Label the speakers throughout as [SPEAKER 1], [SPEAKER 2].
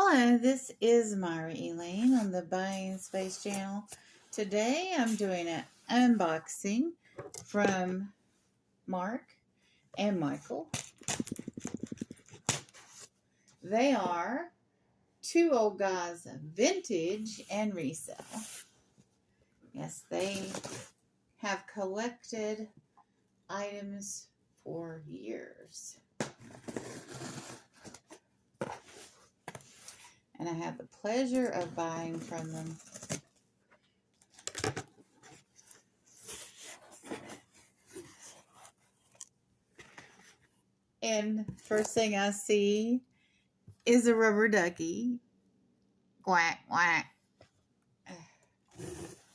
[SPEAKER 1] Hello, this is Myra Elaine on the Buying Space channel. Today I'm doing an unboxing from Mark and Michael. They are two old guys, vintage and resale. Yes, they have collected items for years. And I have the pleasure of buying from them. And first thing I see is a rubber ducky. Quack, quack.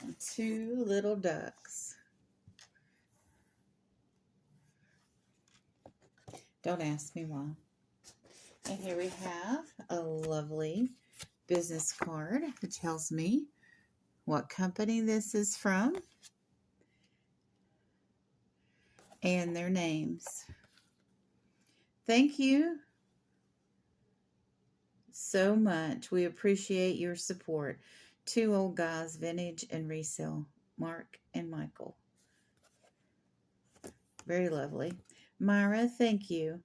[SPEAKER 1] And two little ducks. Don't ask me why. And here we have a lovely business card that tells me what company this is from and their names. Thank you so much. We appreciate your support. Two old guys, vintage and resale, Mark and Michael. Very lovely. Myra, thank you.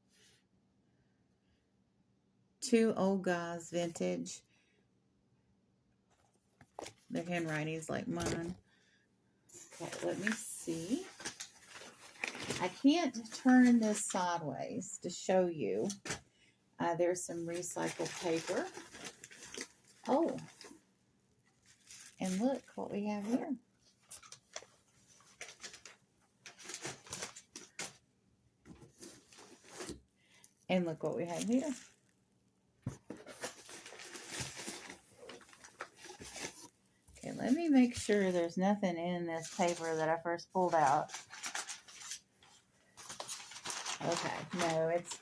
[SPEAKER 1] Two old guys, vintage. Their handwriting is like mine. Okay, let me see. I can't turn this sideways to show you. There's some recycled paper. Oh, and look what we have here. And look what we have here. Okay, let me make sure there's nothing in this paper that I first pulled out. Okay, no, it's...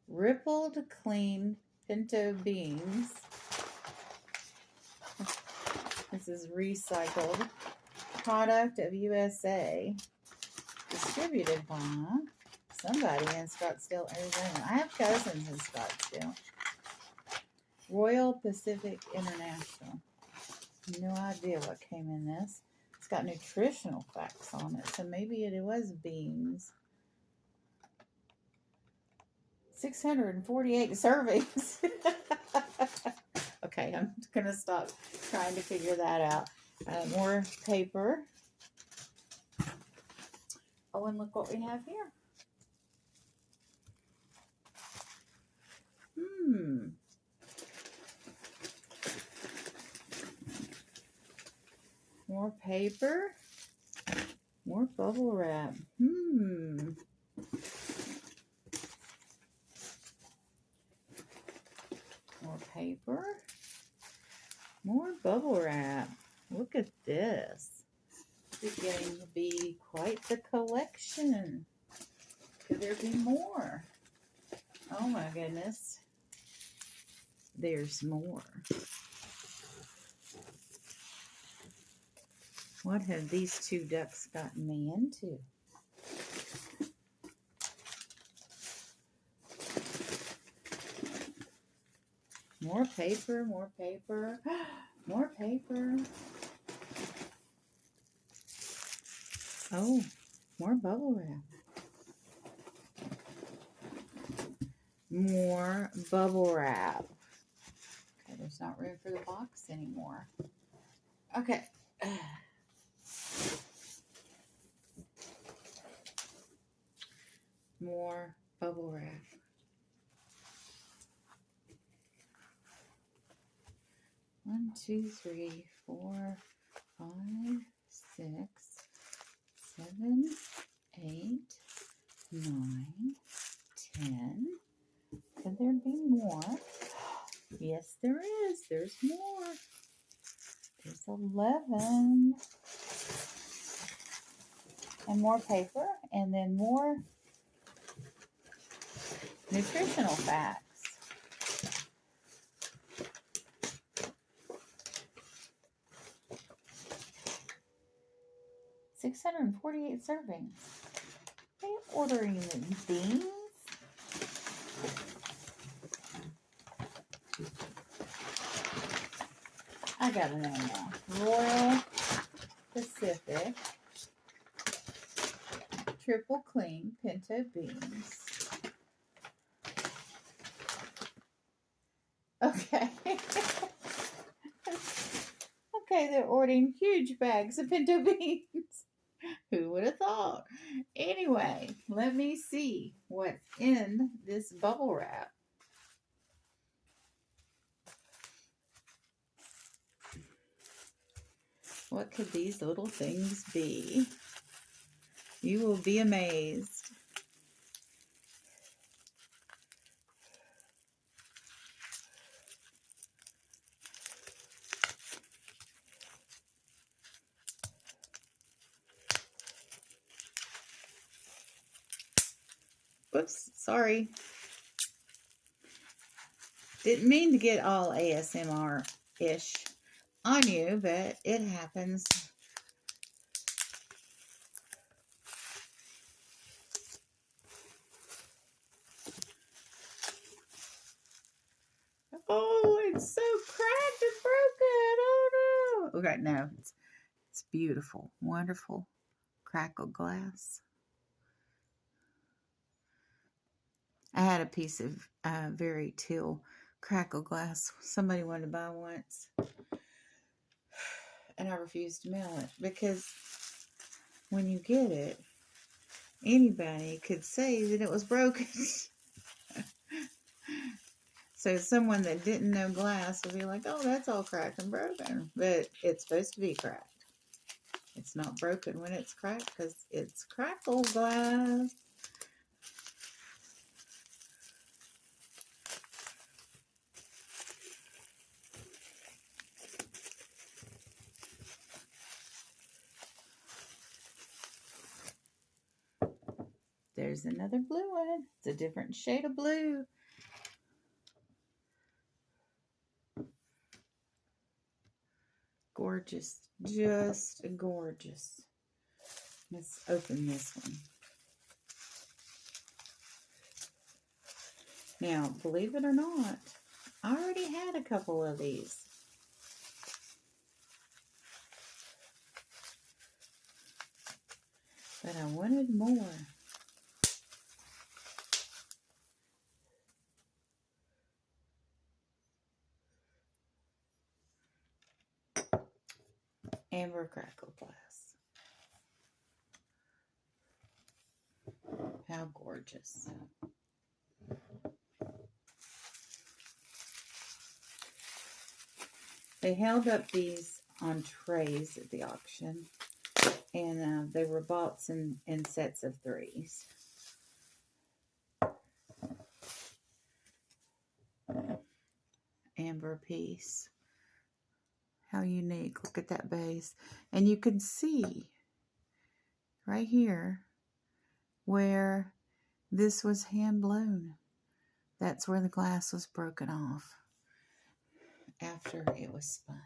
[SPEAKER 1] Rippled clean pinto beans. This is recycled. Product of USA. Distributed by somebody in Scottsdale, Arizona. I have cousins in Scottsdale. Royal Pacific International. No idea what came in this. It's got nutritional facts on it, so maybe it was beans. 648 servings. Okay, I'm going to stop trying to figure that out. More paper. Oh, and look what we have here. More paper. More bubble wrap. More paper. More bubble wrap. Look at this. It's getting to be quite the collection. Could there be more? Oh my goodness. There's more. What have these two ducks gotten me into? More paper, more paper, more paper. Oh, more bubble wrap. More bubble wrap. Okay, there's not room for the box anymore. Okay. More bubble wrap. One, two, three, 4, 5, 6, 7, 8, 9, 10. Could there be more? Yes, there is. There's more. There's 11. And more paper. And then more nutritional facts. 648 servings. Are you ordering these? I gotta know now. Royal Pacific Triple Clean Pinto Beans. Okay. Okay, they're ordering huge bags of pinto beans. Who would have thought? Anyway, let me see what's in this bubble wrap. What could these little things be? You will be amazed. Whoops, sorry. Didn't mean to get all ASMR-ish on you, but it happens. Oh, it's so cracked and broken. Oh, no. Okay, no. It's beautiful. Wonderful. Crackle glass. I had a piece of very teal crackle glass somebody wanted to buy once. And I refused to mail it because when you get it, anybody could say that it was broken. So someone that didn't know glass would be like, oh, that's all cracked and broken. But it's supposed to be cracked. It's not broken when it's cracked because it's crackle glass. There's another blue one. It's a different shade of blue. Gorgeous. Just gorgeous. Let's open this one. Now, believe it or not, I already had a couple of these. But I wanted more. Amber crackle glass. How gorgeous. They held up these on trays at the auction, and they were bought in sets of 3s. Amber piece. How unique. Look at that base. And you can see right here where this was hand blown. That's where the glass was broken off after it was spun.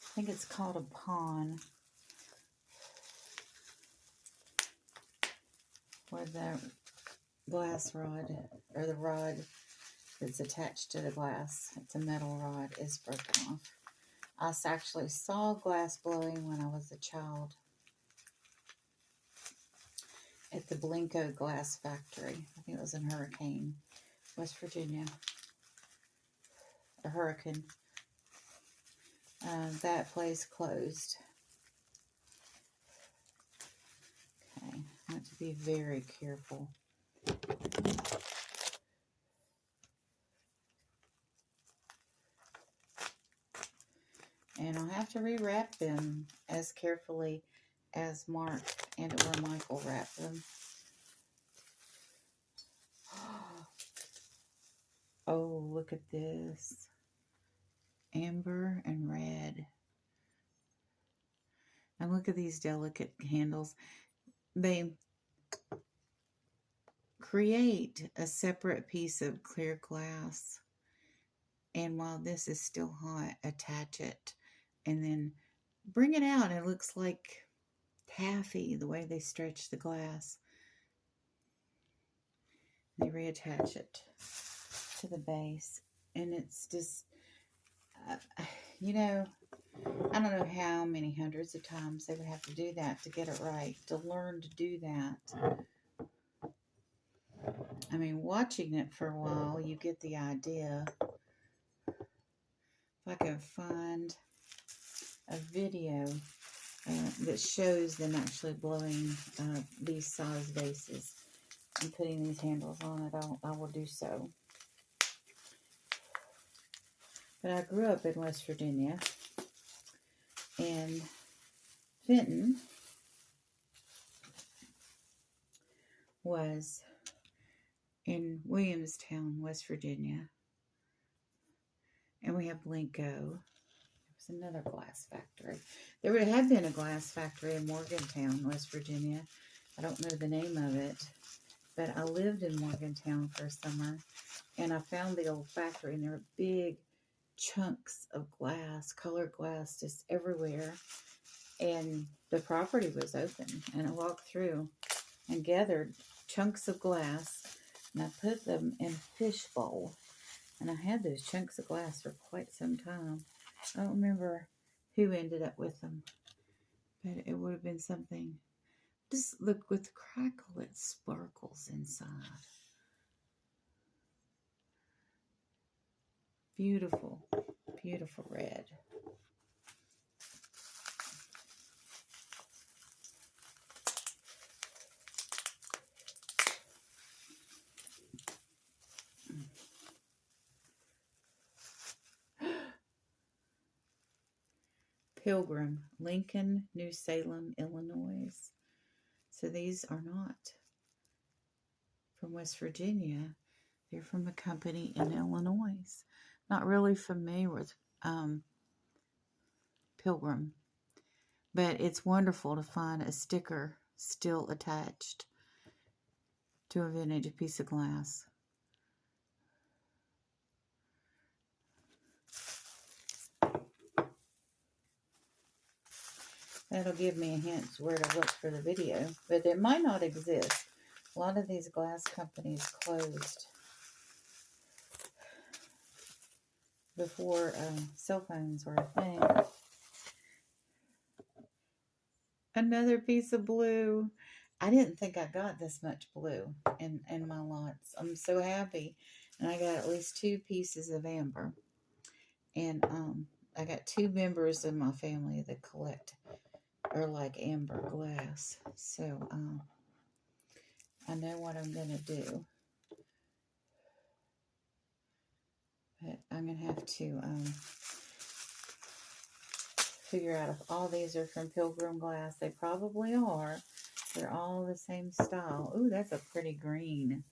[SPEAKER 1] I think it's called a pawn, where the glass rod, or the rod that's attached to the glass, it's a metal rod, is broken off. I actually saw glass blowing when I was a child at the Blenko glass factory. I think it was in Hurricane, West Virginia. A Hurricane. That place closed. Okay, I want to be very careful. And I'll have to rewrap them as carefully as Mark and or Michael wrapped them. Oh, look at this. Amber and red. And look at these delicate handles. They create a separate piece of clear glass And while this is still hot, attach it and then bring it out. It looks like taffy the way they stretch the glass. They reattach it to the base. And it's just, you know, I don't know how many hundreds of times they would have to do that to get it right, to learn to do that. I mean, watching it for a while, you get the idea. If I can find a video that shows them actually blowing these size vases and putting these handles on it, I will do so. But I grew up in West Virginia, and Fenton was in Williamstown, West Virginia. And we have Blenko. There's another glass factory. There would have been a glass factory in Morgantown, West Virginia. I don't know the name of it, but I lived in Morgantown for a summer, and I found the old factory, and there were big chunks of glass, colored glass, just everywhere. And the property was open, and I walked through and gathered chunks of glass, and I put them in a fish bowl. And I had those chunks of glass for quite some time. I don't remember who ended up with them, but it would have been something. Just look, with crackle, it sparkles inside. Beautiful, beautiful red. Pilgrim, Lincoln, New Salem, Illinois. So these are not from West Virginia. They're from a company in Illinois. Not really familiar with Pilgrim, but it's wonderful to find a sticker still attached to a vintage piece of glass. That'll give me a hint where to look for the video, but it might not exist. A lot of these glass companies closed before cell phones were a thing. Another piece of blue. I didn't think I got this much blue in my lots. I'm so happy. And I got at least 2 pieces of amber. And I got 2 members in my family that collect or like amber glass. So I know what I'm going to do. But I'm going to have to figure out if all these are from Pilgrim glass. They probably are. They're all the same style. Ooh, that's a pretty green.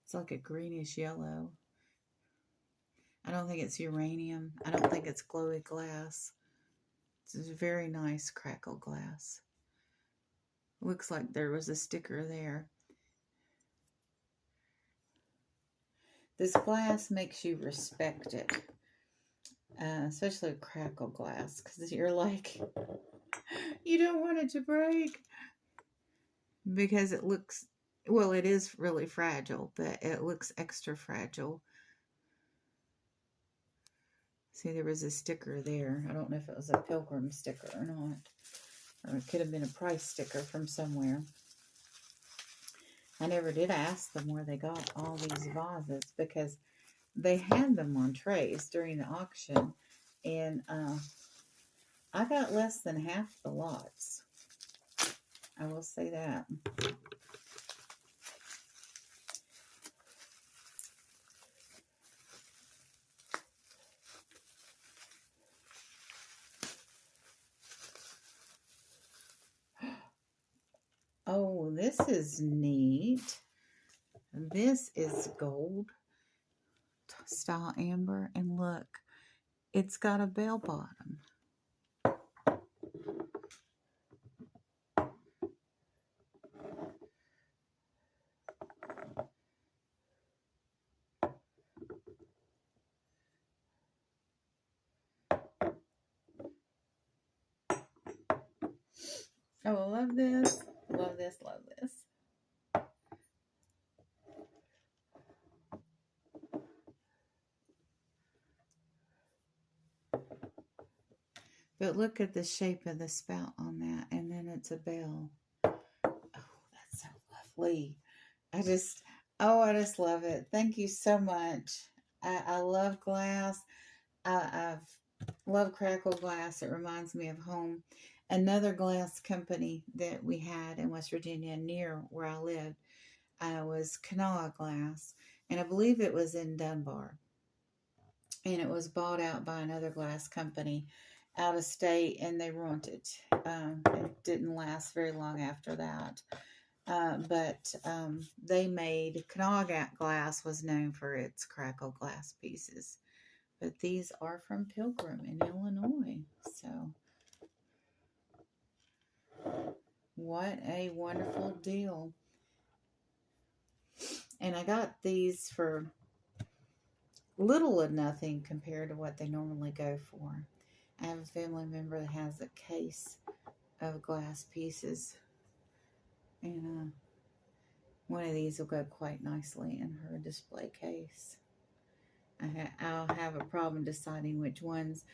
[SPEAKER 1] It's like a greenish yellow. I don't think it's uranium. I don't think it's glowy glass. It's a very nice crackle glass. Looks like there was a sticker there. This glass makes you respect it. Especially crackle glass. Because you're like, you don't want it to break. Because it looks, well, it is really fragile, but it looks extra fragile. See, there was a sticker there. I don't know if it was a Pilgrim sticker or not. Or it could have been a price sticker from somewhere. I never did ask them where they got all these vases because they had them on trays during the auction. And I got less than half the lots. I will say that. Oh, this is neat. This is gold style amber. And look, it's got a bell bottom. Oh, I love this. Love this. Love this. But look at the shape of the spout on that. And then it's a bell. Oh, that's so lovely. I just, I just love it. Thank you so much. I love glass. I've love crackle glass. It reminds me of home. Another glass company that we had in West Virginia near where I lived was Kanawaha Glass. And I believe it was in Dunbar. And it was bought out by another glass company out of state, and they ruined it. It didn't last very long after that. But they made Kanawaha glass was known for its crackle glass pieces. But these are from Pilgrim in Illinois. So, what a wonderful deal. And I got these for little or nothing compared to what they normally go for. I have a family member that has a case of glass pieces. And one of these will go quite nicely in her display case. I'll have a problem deciding which ones.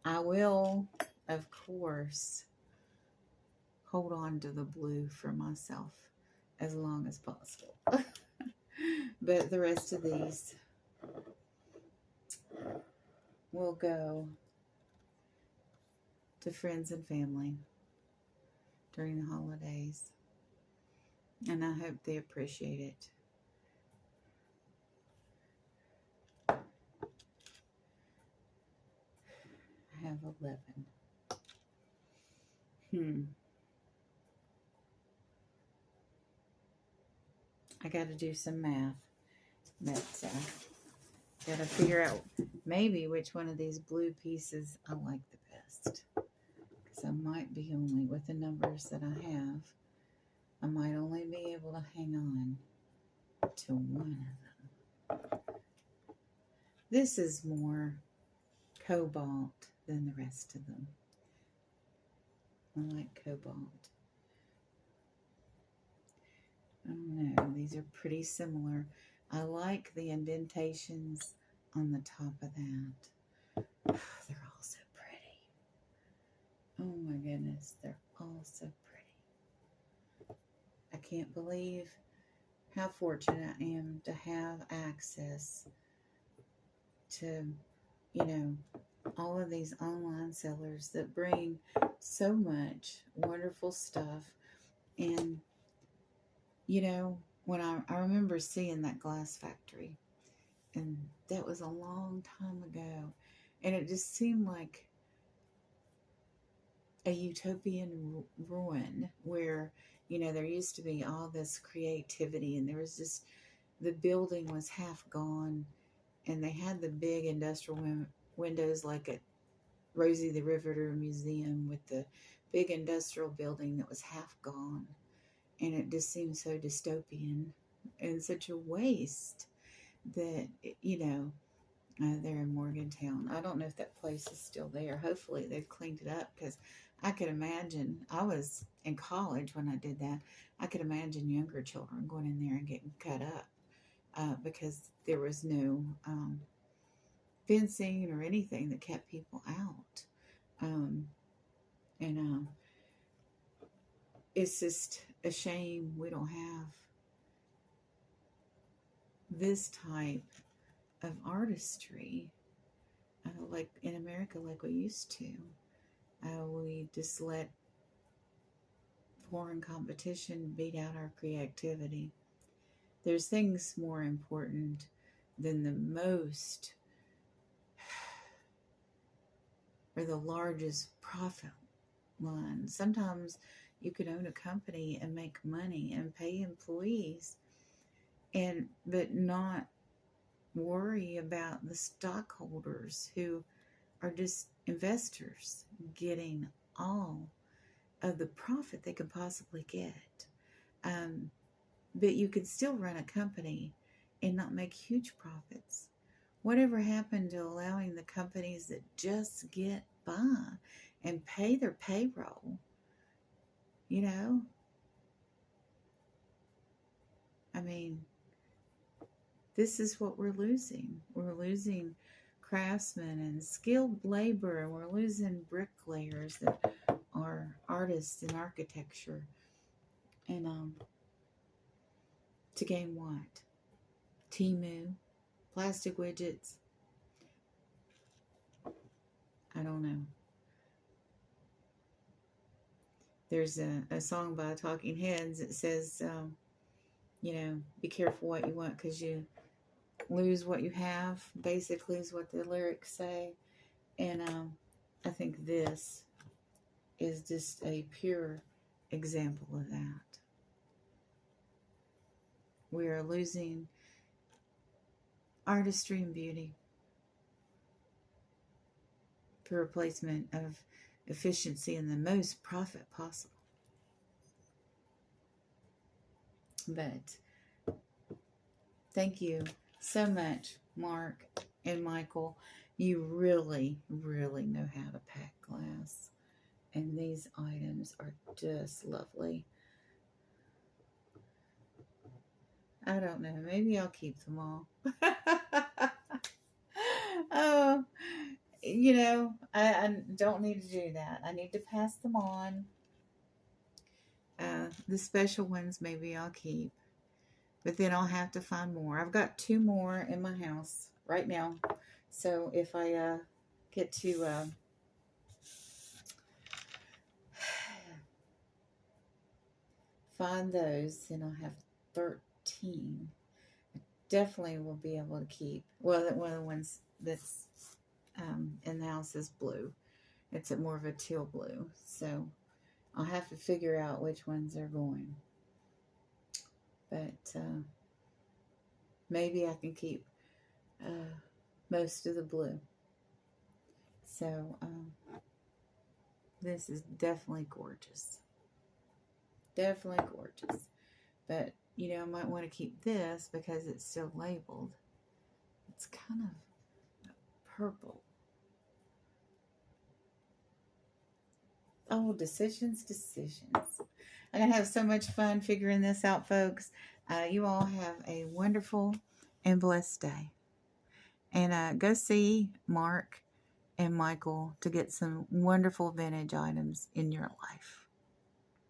[SPEAKER 1] I will, of course, hold on to the blue for myself as long as possible. But the rest of these will go to friends and family during the holidays. And I hope they appreciate it. I have 11. I got to do some math. But got to figure out maybe which one of these blue pieces I like the best. Because I might be only, with the numbers that I have, I might only be able to hang on to one of them. This is more cobalt than the rest of them. I like cobalt. I don't know. These are pretty similar. I like the indentations on the top of that. They're all so pretty. Oh my goodness. They're all so pretty. I can't believe how fortunate I am to have access to, all of these online sellers that bring so much wonderful stuff. And when I remember seeing that glass factory, and that was a long time ago, and it just seemed like a utopian ruin where, there used to be all this creativity, and there was just, the building was half gone, and they had the big industrial windows like at Rosie the Riveter Museum with the big industrial building that was half gone. And it just seemed so dystopian and such a waste that, they're in Morgantown. I don't know if that place is still there. Hopefully they've cleaned it up, because I could imagine, I was in college when I did that. I could imagine younger children going in there and getting cut up because there was no fencing or anything that kept people out. It's just a shame we don't have this type of artistry like in America like we used to. We just let foreign competition beat out our creativity. There's things more important than the most or the largest profit line. Sometimes you could own a company and make money and pay employees but not worry about the stockholders who are just investors getting all of the profit they could possibly get. But you could still run a company and not make huge profits. Whatever happened to allowing the companies that just get by and pay their payroll You know, I mean, this is what we're losing. We're losing craftsmen and skilled labor, and we're losing bricklayers that are artists in architecture. And to gain what? Timu, plastic widgets. I don't know. There's a song by Talking Heads that says, be careful what you want because you lose what you have, basically, is what the lyrics say. And I think this is just a pure example of that. We are losing artistry and beauty for replacement of efficiency and the most profit possible. But thank you so much, Mark and Michael. You really, really know how to pack glass. And these items are just lovely. I don't know. Maybe I'll keep them all. Oh, I don't need to do that. I need to pass them on. The special ones maybe I'll keep. But then I'll have to find more. I've got 2 more in my house right now. So if I get to find those, then I'll have 13. I definitely will be able to keep. Well, one of the ones that's in the house is blue. It's more of a teal blue. So I'll have to figure out which ones are going. But maybe I can keep most of the blue. So this is definitely gorgeous. Definitely gorgeous. But, I might want to keep this because it's still labeled. It's kind of purple. Oh, decisions. I'm going to have so much fun figuring this out, folks. You all have a wonderful and blessed day. And go see Mark and Michael to get some wonderful vintage items in your life.